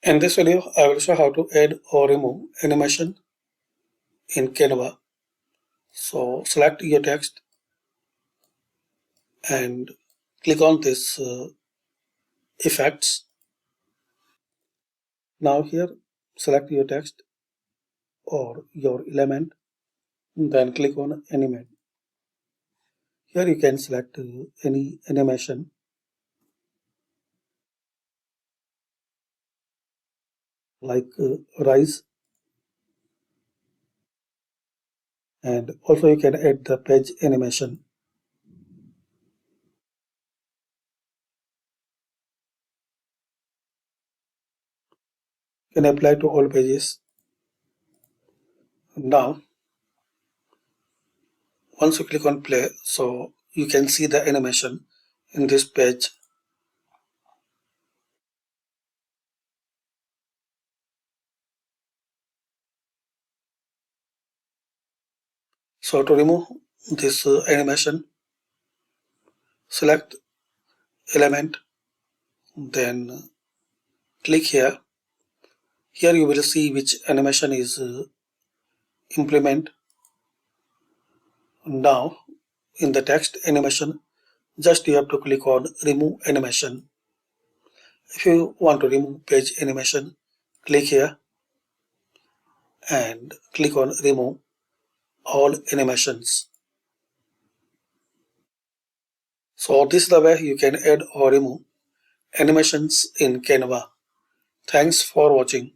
In this video, I will show how to add or remove animation in Canva. So select your text and click on this effects. Now here, select your text or your element, then click on animate. Here you can select any animation. Like rise, and also you can add the page animation. You can apply to all pages. Now once you click on play, so you can see the animation in this page. So to remove this animation, select element, then click here. Here you will see which animation is implement. Now in the text animation, just you have to click on remove animation. If you want to remove page animation, click here and click on remove all animations. So this is the way you can add or remove animations in Canva. Thanks for watching.